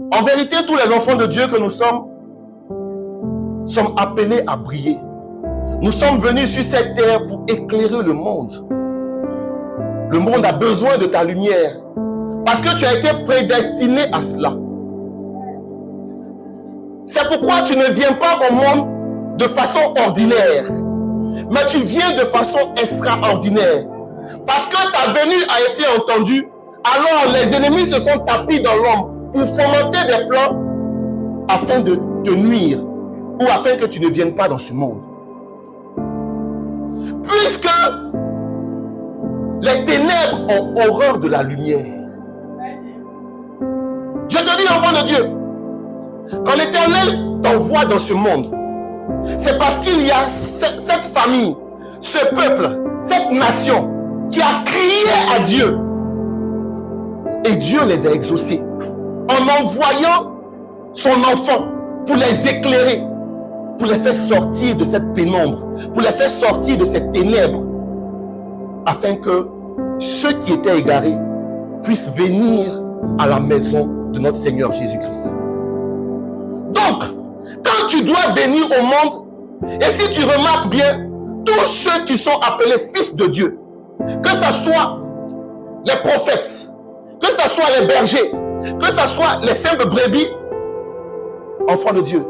En vérité, tous les enfants de Dieu que nous sommes appelés à briller. Nous sommes venus sur cette terre pour éclairer le monde. Le monde a besoin de ta lumière parce que tu as été prédestiné à cela. C'est pourquoi tu ne viens pas au monde de façon ordinaire, mais tu viens de façon extraordinaire. Parce que ta venue a été entendue, alors les ennemis se sont tapis dans l'ombre pour fomenter des plans afin de te nuire ou afin que tu ne viennes pas dans ce monde. Puisque les ténèbres ont horreur de la lumière. Je te dis, enfant de Dieu, quand l'Éternel t'envoie dans ce monde, c'est parce qu'il y a cette famille, ce peuple, cette nation qui a crié à Dieu. Et Dieu les a exaucés en envoyant son enfant pour les éclairer, pour les faire sortir de cette pénombre, pour les faire sortir de cette ténèbre, afin que ceux qui étaient égarés puissent venir à la maison de notre Seigneur Jésus-Christ. Donc, quand tu dois venir au monde, et si tu remarques bien, tous ceux qui sont appelés fils de Dieu, que ce soit les prophètes, que ce soit les bergers, que ce soit les simples brebis, enfants de Dieu,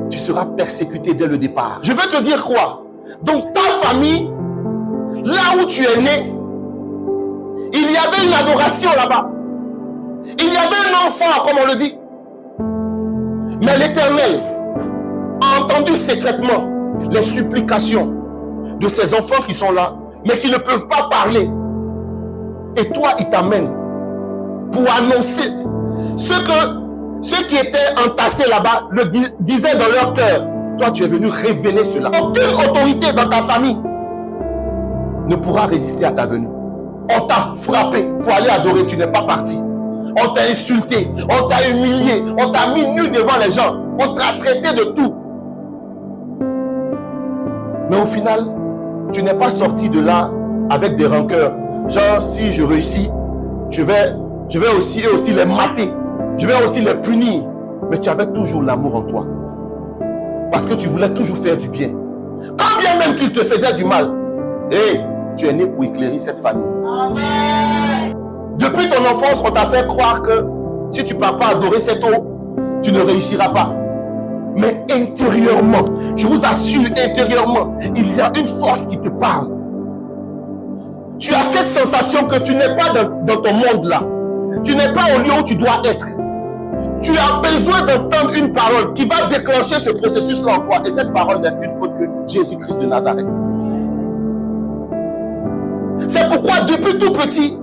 tu seras persécuté dès le départ. Je veux te dire quoi? Donc ta famille, là où tu es né, il y avait une adoration là-bas. Il y avait un enfant, comme on le dit. Mais l'Éternel a entendu secrètement les supplications de ces enfants qui sont là, mais qui ne peuvent pas parler. Et toi, il t'amène pour annoncer ceux qui étaient entassés là-bas le disaient dans leur cœur. Toi, tu es venu révéler cela. Aucune autorité dans ta famille ne pourra résister à ta venue. On t'a frappé pour aller adorer, tu n'es pas parti. On t'a insulté, on t'a humilié, on t'a mis nu devant les gens, on t'a traité de tout. Mais au final, tu n'es pas sorti de là avec des rancœurs. Genre, si je réussis, je vais aussi les mater. Je vais aussi les punir. Mais tu avais toujours l'amour en toi. Parce que tu voulais toujours faire du bien. Quand bien même qu'il te faisait du mal, tu es né pour éclairer cette famille. Amen. Depuis ton enfance, on t'a fait croire que si tu ne pars pas adorer cette eau, tu ne réussiras pas. Mais intérieurement, je vous assure, intérieurement, il y a une force qui te parle. Tu as cette sensation que tu n'es pas dans ton monde là. Tu n'es pas au lieu où tu dois être. Tu as besoin d'entendre une parole qui va déclencher ce processus-là en toi. Et cette parole n'est une autre que Jésus-Christ de Nazareth. C'est pourquoi depuis tout petit,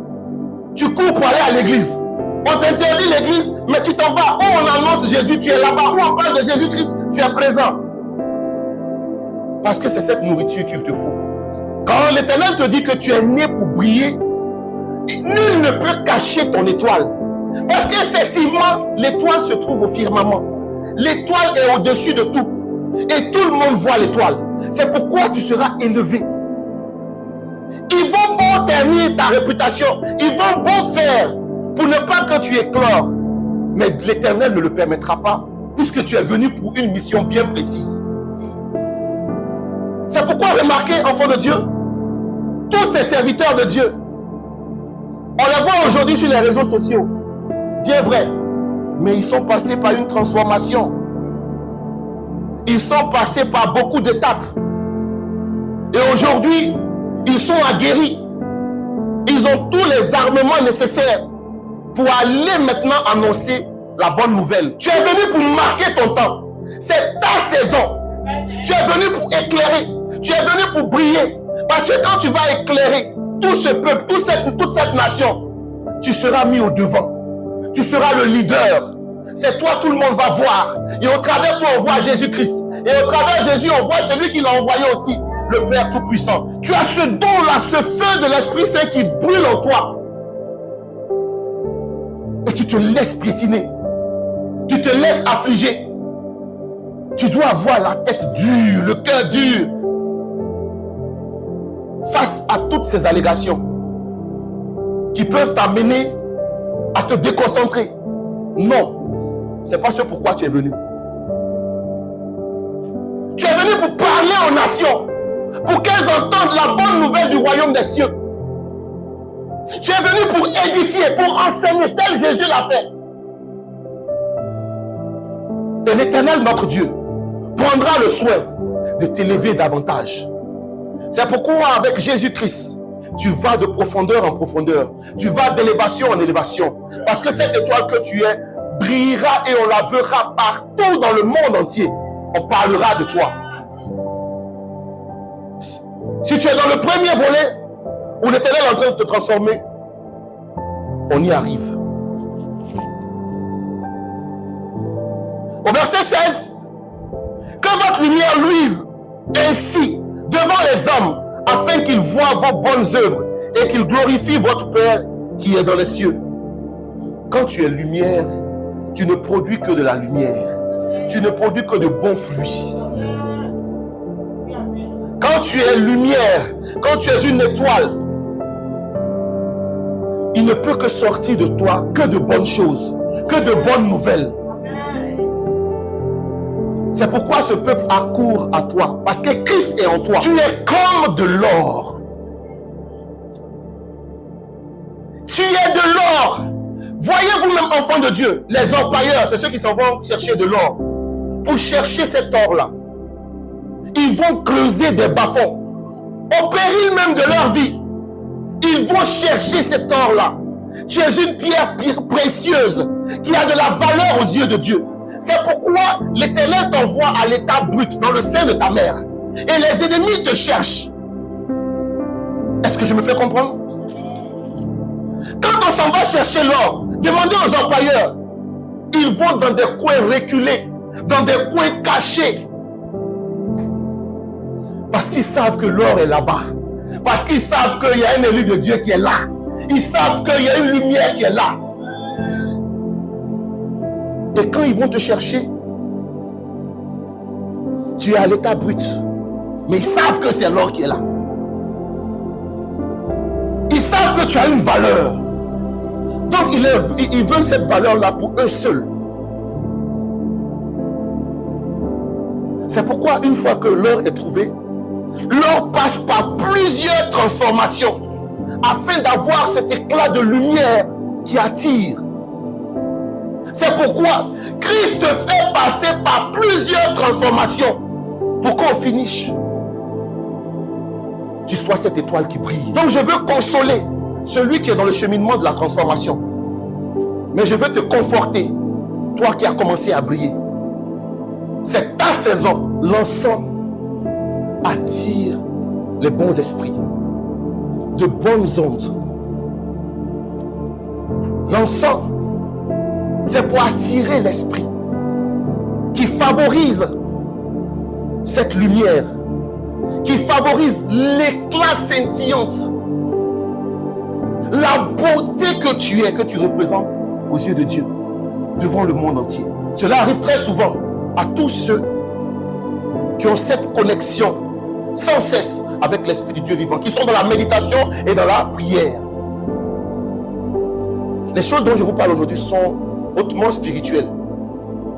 tu cours pour aller à l'église. On t'interdit l'église, mais tu t'en vas. Où on annonce Jésus, tu es là-bas. Où on parle de Jésus-Christ, tu es présent. Parce que c'est cette nourriture qu'il te faut. Quand l'Éternel te dit que tu es né pour briller, nul ne peut cacher ton étoile. Parce qu'effectivement, l'étoile se trouve au firmament. L'étoile est au-dessus de tout. Et tout le monde voit l'étoile. C'est pourquoi tu seras élevé. Ils vont bon ternir ta réputation. Ils vont bon faire pour ne pas que tu éclores. Mais l'Éternel ne le permettra pas, puisque tu es venu pour une mission bien précise. C'est pourquoi remarquez, enfants de Dieu, tous ces serviteurs de Dieu, on les voit aujourd'hui sur les réseaux sociaux. Bien vrai. Mais ils sont passés par une transformation. Ils sont passés par beaucoup d'étapes. Et aujourd'hui, ils sont aguerris. Ils ont tous les armements nécessaires pour aller maintenant annoncer la bonne nouvelle. Tu es venu pour marquer ton temps. C'est ta saison. Tu es venu pour éclairer. Tu es venu pour briller. Parce que quand tu vas éclairer tout ce peuple, toute cette nation, tu seras mis au devant. Tu seras le leader. C'est toi, tout le monde va voir. Et au travers toi, on voit Jésus-Christ. Et au travers Jésus, on voit celui qui l'a envoyé aussi, le Père Tout-Puissant. Tu as ce don-là, ce feu de l'Esprit Saint qui brûle en toi. Et tu te laisses piétiner. Tu te laisses affliger. Tu dois avoir la tête dure, le cœur dur. Face à toutes ces allégations qui peuvent t'amener à te déconcentrer. Non. Ce n'est pas ce pourquoi tu es venu. Tu es venu pour parler aux nations, pour qu'elles entendent la bonne nouvelle du royaume des cieux. Tu es venu pour édifier, pour enseigner, tel Jésus l'a fait. Et l'Éternel, notre Dieu, prendra le soin de t'élever davantage. C'est pourquoi avec Jésus-Christ, tu vas de profondeur en profondeur. Tu vas d'élévation en élévation. Parce que cette étoile que tu es brillera et on la verra partout dans le monde entier. On parlera de toi. Si tu es dans le premier volet, où l'Éternel est en train de te transformer, on y arrive. Au verset 16, que votre lumière luise ainsi devant les hommes, afin qu'ils voient vos bonnes œuvres et qu'ils glorifient votre Père qui est dans les cieux. Quand tu es lumière, tu ne produis que de la lumière. Tu ne produis que de bons fruits. Quand tu es lumière, quand tu es une étoile, il ne peut que sortir de toi que de bonnes choses, que de bonnes nouvelles. C'est pourquoi ce peuple accourt à toi, parce que Christ est en toi. Tu es comme de l'or. Tu es de l'or. Voyez vous-même, enfants de Dieu, les orpailleurs, c'est ceux qui s'en vont chercher de l'or. Pour chercher cet or-là, ils vont creuser des bas-fonds, au péril même de leur vie. Ils vont chercher cet or-là. Tu es une pierre précieuse qui a de la valeur aux yeux de Dieu. C'est pourquoi l'Éternel t'envoie à l'état brut, dans le sein de ta mère. Et les ennemis te cherchent. Est-ce que je me fais comprendre? Quand on s'en va chercher l'or, demandez aux orpailleurs. Ils vont dans des coins reculés, dans des coins cachés. Parce qu'ils savent que l'or est là-bas. Parce qu'ils savent qu'il y a un élu de Dieu qui est là. Ils savent qu'il y a une lumière qui est là. Et quand ils vont te chercher, tu es à l'état brut. Mais ils savent que c'est l'or qui est là. Ils savent que tu as une valeur. Donc ils veulent cette valeur-là pour eux seuls. C'est pourquoi une fois que l'or est trouvé, l'or passe par plusieurs transformations afin d'avoir cet éclat de lumière qui attire. C'est pourquoi Christ te fait passer par plusieurs transformations pour qu'au finish, tu sois cette étoile qui brille. Donc je veux consoler celui qui est dans le cheminement de la transformation. Mais je veux te conforter, toi qui as commencé à briller. C'est ta saison. L'encens attire les bons esprits, de bonnes ondes. L'encens, c'est pour attirer l'esprit qui favorise cette lumière, qui favorise l'éclat scintillante, la beauté que tu es, que tu représentes aux yeux de Dieu, devant le monde entier. Cela arrive très souvent à tous ceux qui ont cette connexion sans cesse avec l'Esprit du Dieu vivant, qui sont dans la méditation et dans la prière. Les choses dont je vous parle aujourd'hui sont hautement spirituelles.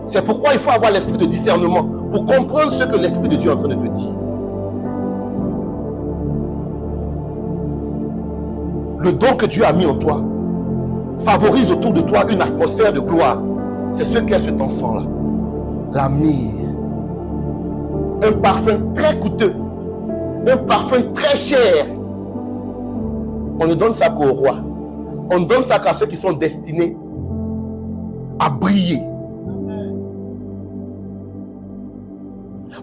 C'est pourquoi il faut avoir l'esprit de discernement pour comprendre ce que l'Esprit de Dieu est en train de te dire. Le don que Dieu a mis en toi favorise autour de toi une atmosphère de gloire. C'est ce qu'est cet encens-là. La myrrhe. Un parfum très coûteux. Un parfum très cher. On ne donne ça qu'au roi. On donne ça qu'à ceux qui sont destinés à briller.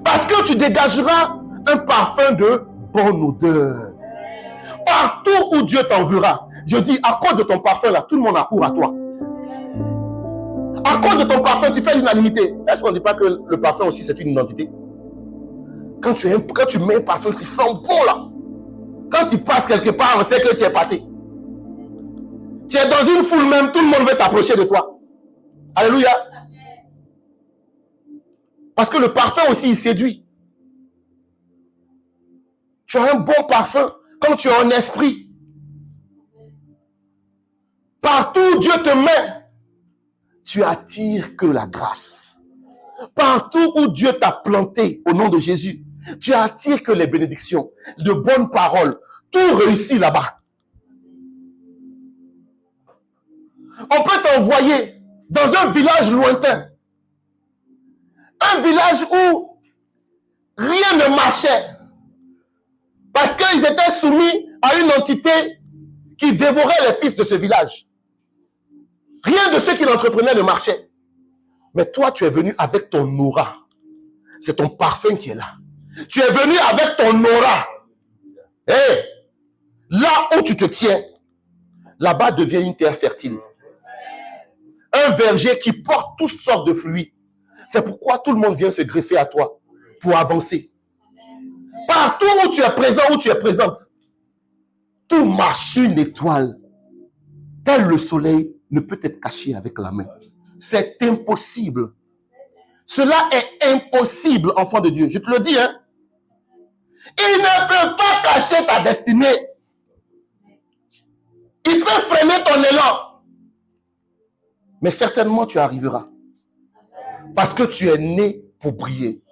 Parce que tu dégageras un parfum de bonne odeur. Partout où Dieu t'enverra. Je dis, à cause de ton parfum là, tout le monde accourt à toi. À cause de ton parfum, tu fais l'unanimité. Est-ce qu'on ne dit pas que le parfum aussi c'est une identité? Quand tu mets un parfum qui sent bon là, quand tu passes quelque part, on sait que tu es passé. Tu es dans une foule même, tout le monde veut s'approcher de toi. Alléluia. Parce que le parfum aussi, il séduit. Tu as un bon parfum quand tu as un esprit. Partout où Dieu te met, tu attires que la grâce. Partout où Dieu t'a planté au nom de Jésus, tu attires que les bénédictions, de bonnes paroles, tout réussit là-bas. On peut t'envoyer dans un village lointain, un village où rien ne marchait, parce qu'ils étaient soumis à une entité qui dévorait les fils de ce village. Rien de ce qu'il entreprenait ne marchait. Mais toi, tu es venu avec ton aura. C'est ton parfum qui est là. Tu es venu avec ton aura. Et là où tu te tiens, là-bas devient une terre fertile. Un verger qui porte toutes sortes de fruits. C'est pourquoi tout le monde vient se greffer à toi pour avancer. Partout où tu es présent, où tu es présente, tout marche une étoile. Tel le soleil ne peut être caché avec la main. C'est impossible. Cela est impossible, enfant de Dieu. Je te le dis, hein. Il ne peut pas cacher ta destinée. Il peut freiner ton élan. Mais certainement, tu arriveras. Parce que tu es né pour briller.